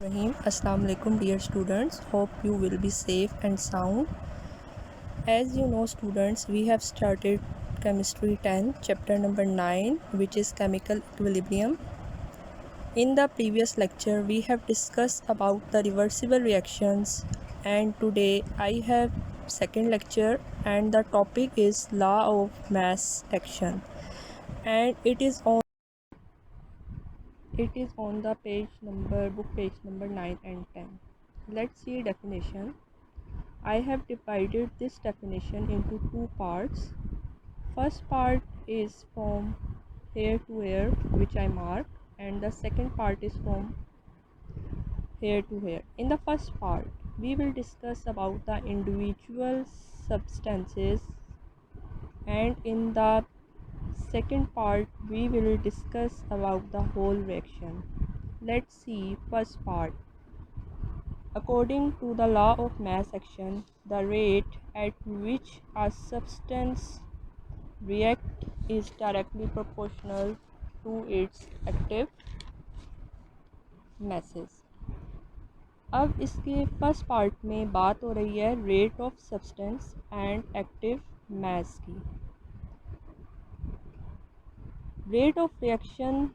Rahim. Assalamu alaikum dear students. Hope you will be safe and sound. As you know students, we have started chemistry 10 chapter number 9, which is chemical equilibrium. In the previous lecture we have discussed about the reversible reactions, and today I have second lecture and the topic is law of mass action, and it is on the book page number 9 and 10. Let's see definition. I have divided this definition into two parts. First part is from here to here, which I mark, and the second part is from here to here. In the first part we will discuss about the individual substances, and in the second part we will discuss about the whole reaction. Let's see first part. According to the law of mass action, the rate at which a substance reacts is directly proportional to its active masses. अब इसके first part में बात हो रही है rate of substance and active mass की। Rate of reaction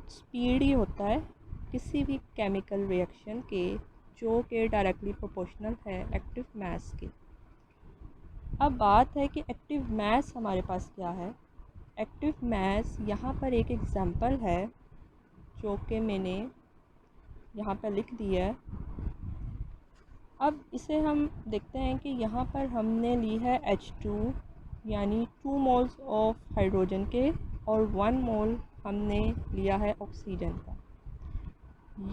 speed ही होता है किसी भी केमिकल रिएक्शन के, जो कि डायरेक्टली प्रोपोर्शनल है एक्टिव मास के। अब बात है कि एक्टिव मास हमारे पास क्या है। एक्टिव मास यहाँ पर एक एग्जांपल है जो कि मैंने यहाँ पर लिख दिया है। अब इसे हम देखते हैं कि यहाँ पर हमने ली है H2 यानी 2 मोल्स ऑफ हाइड्रोजन के, और 1 मोल हमने लिया है ऑक्सीजन का।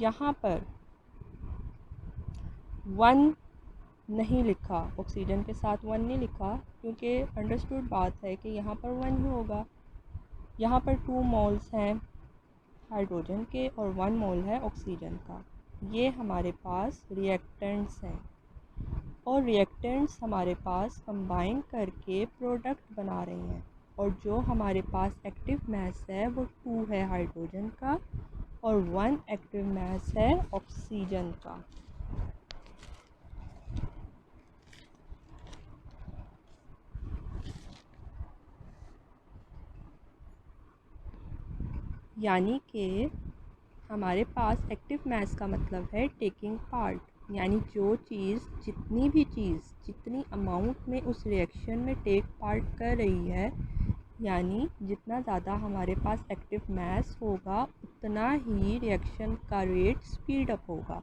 यहाँ पर 1 नहीं लिखा, ऑक्सीजन के साथ 1 नहीं लिखा, क्योंकि अंडरस्टूड बात है कि यहाँ पर 1 ही होगा। यहाँ पर 2 मोल्स हैं हाइड्रोजन के और 1 मोल है ऑक्सीजन का। ये हमारे पास रिएक्टेंट्स हैं, और रिएक्टेंट्स हमारे पास कंबाइन करके प्रोडक्ट बना रहे हैं, और जो हमारे पास एक्टिव मास है वो 2 है हाइड्रोजन का और 1 एक्टिव मास है ऑक्सीजन का। यानी कि हमारे पास एक्टिव मास का मतलब है टेकिंग पार्ट, यानी जो चीज़ जितनी अमाउंट में उस रिएक्शन में टेक पार्ट कर रही है, यानी जितना ज़्यादा हमारे पास एक्टिव मास होगा उतना ही रिएक्शन का रेट स्पीड अप होगा।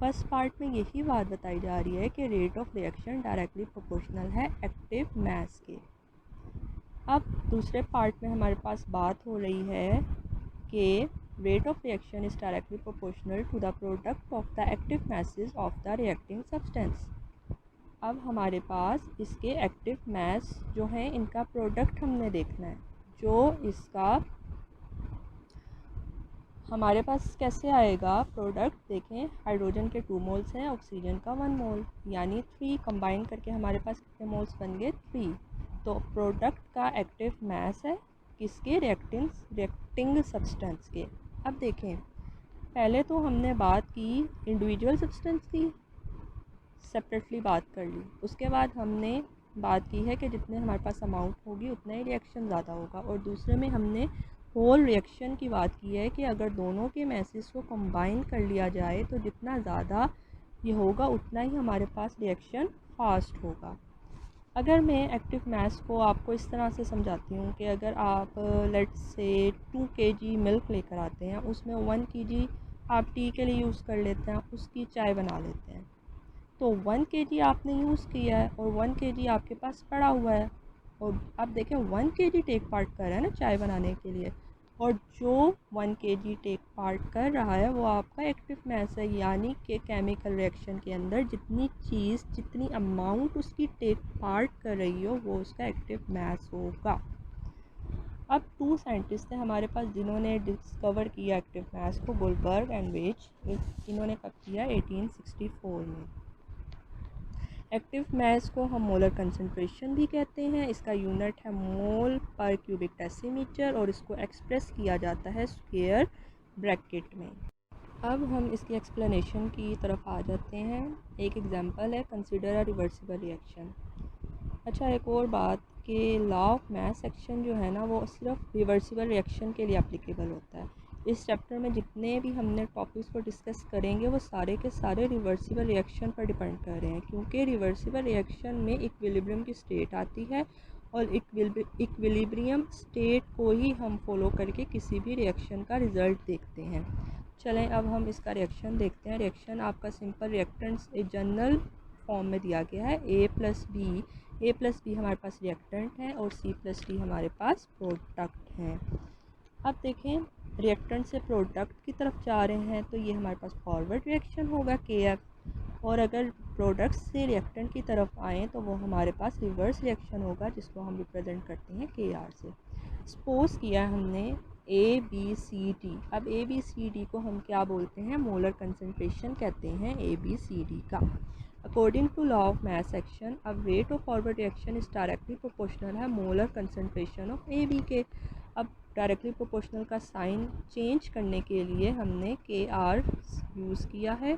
फर्स्ट पार्ट में यही बात बताई जा रही है कि rate of reaction directly proportional है एक्टिव मास के। अब दूसरे पार्ट में हमारे पास बात हो रही है कि rate of reaction is directly proportional to the product of the active masses of the reacting substance। अब हमारे पास इसके एक्टिव मास जो हैं इनका प्रोडक्ट हमने देखना है, जो इसका हमारे पास कैसे आएगा प्रोडक्ट। देखें, हाइड्रोजन के 2 मोल्स हैं, ऑक्सीजन का 1 मोल, यानी 3 कंबाइन करके हमारे पास कितने मोल्स बन गए 3। तो प्रोडक्ट का एक्टिव मास है किसके, रिएक्टिंग सब्सटेंस के। अब देखें, पहले तो हमने बात की इंडिविजुअल सब्सटेंस की, सेपरेटली बात कर ली। उसके बाद हमने बात की है कि जितने हमारे पास अमाउंट होगी उतना ही रिएक्शन ज़्यादा होगा, और दूसरे में हमने होल रिएक्शन की बात की है कि अगर दोनों के मैसेज को कंबाइन कर लिया जाए तो जितना ज़्यादा ये होगा उतना ही हमारे पास रिएक्शन फास्ट होगा। अगर मैं एक्टिव मास को आपको इस तरह से समझाती हूँ कि अगर आप लेट्स से 2 kg मिल्क लेकर आते हैं, उसमें 1 kg आप टी के लिए यूज़ कर लेते हैं, उसकी चाय बना लेते हैं। तो 1 kg आपने यूज़ किया है और 1 kg आपके पास पड़ा हुआ है, और अब देखें 1 kg टेक पार्ट कर रहा है ना चाय बनाने के लिए, और जो 1 kg टेक पार्ट कर रहा है वो आपका एक्टिव मास है। यानी कि केमिकल रिएक्शन के अंदर जितनी अमाउंट उसकी टेक पार्ट कर रही हो वो उसका एक्टिव मास होगा। अब 2 साइंटिस्ट थे हमारे पास जिन्होंने डिस्कवर किया एक्टिव मास को, गोल्डबर्ग एंड वेज। इन्होंने कब किया, 1864 में। एक्टिव मास को हम मोलर कंसंट्रेशन भी कहते हैं। इसका यूनिट है मोल पर क्यूबिक डेसीमीटर, और इसको एक्सप्रेस किया जाता है स्क्वायर ब्रैकेट में। अब हम इसकी एक्सप्लेनेशन की तरफ आ जाते हैं। एक एग्जांपल है, कंसिडर अ रिवर्सिबल रिएक्शन। अच्छा, एक और बात कि लॉ ऑफ मास एक्शन जो है ना, वो सिर्फ रिवर्सिबल रिएक्शन के लिए एप्लीकेबल होता है। इस चैप्टर में जितने भी हमने टॉपिक्स को डिस्कस करेंगे वो सारे के सारे रिवर्सिबल रिएक्शन पर डिपेंड कर रहे हैं, क्योंकि रिवर्सिबल रिएक्शन में इक्विलिब्रियम की स्टेट आती है और इक्विलिब्रियम स्टेट को ही हम फॉलो करके किसी भी रिएक्शन का रिज़ल्ट देखते हैं। चलें अब हम इसका रिएक्शन देखते हैं। रिएक्शन आपका सिंपल रिएक्टेंट्स एक जनरल फॉर्म में दिया गया है, ए प्लस बी हमारे पास रिएक्टेंट है और सी प्लस डी हमारे पास प्रोडक्ट हैं। अब देखें, रिएक्टेंट से प्रोडक्ट की तरफ जा रहे हैं तो ये हमारे पास फॉरवर्ड रिएक्शन होगा KF, और अगर प्रोडक्ट से रिएक्टेंट की तरफ आएँ तो वो हमारे पास रिवर्स रिएक्शन होगा, जिसको हम रिप्रेजेंट करते हैं KR से। सपोज़ किया हमने ABCD। अब ABCD को हम क्या बोलते हैं, मोलर कंसनट्रेशन कहते हैं ABCD का। According to law of mass action, अब rate of forward reaction is directly proportional है मोलर कंसनट्रेशन ऑफ AB के। अब डायरेक्टली प्रोपोर्शनल का साइन चेंज करने के लिए हमने KR यूज़ किया है।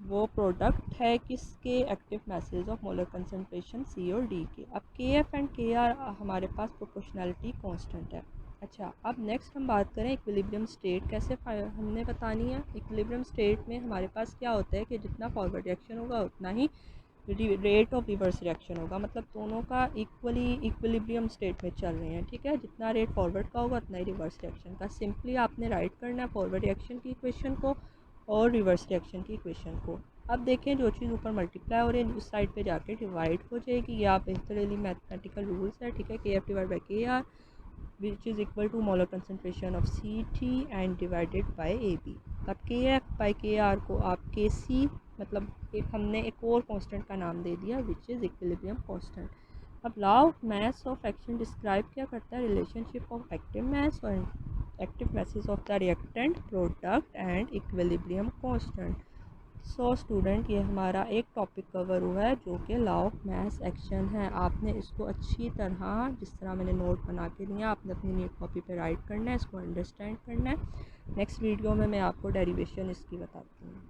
वो प्रोडक्ट है किसके, active message of molar concentration C और D के। अब KF एंड KR हमारे पास प्रोपोर्शनैलिटी कांस्टेंट है। अच्छा, अब नेक्स्ट हम बात करें इक्विलिब्रियम स्टेट कैसे हमने बतानी है। इक्विलिब्रियम स्टेट में हमारे पास क्या होता है कि जितना फॉरवर्ड रिएक्शन होगा उतना ही रेट ऑफ रिवर्स रिएक्शन होगा, मतलब दोनों का इक्वली इक्विलिब्रियम स्टेट में चल रहे हैं, ठीक है। जितना रेट फॉरवर्ड का होगा उतना ही रिवर्स रिएक्शन का। सिंपली आपने राइट करना है फॉरवर्ड रिएक्शन की इक्वेशन को और रिवर्स रिएक्शन की इक्वेशन को। अब देखें, जो चीज़ ऊपर मल्टीप्लाई हो रही है उस साइड पे जाके डिवाइड हो जाएगी। ये आप बेहतरीन मैथमेटिकल रूल्स है, ठीक है। KF divide by KR which is equal to molar concentration of CT and divided by AB। अब KF बाई KR को आप KC, मतलब एक हमने एक और कांस्टेंट का नाम दे दिया विच इज़ इक्विलिब्रियम कांस्टेंट। अब law of mass of action describe क्या करता है, रिलेशनशिप ऑफ एक्टिव मास और active masses of the reactant, product and equilibrium constant. So student, ये हमारा एक टॉपिक कवर हुआ है जो कि लॉ ऑफ मास एक्शन है। आपने इसको अच्छी तरह, जिस तरह मैंने नोट बना के दिया, आपने अपनी नीट कॉपी पे राइट करना है, इसको अंडरस्टैंड करना है। नेक्स्ट वीडियो में मैं आपको डेरिवेशन इसकी बताती हूँ।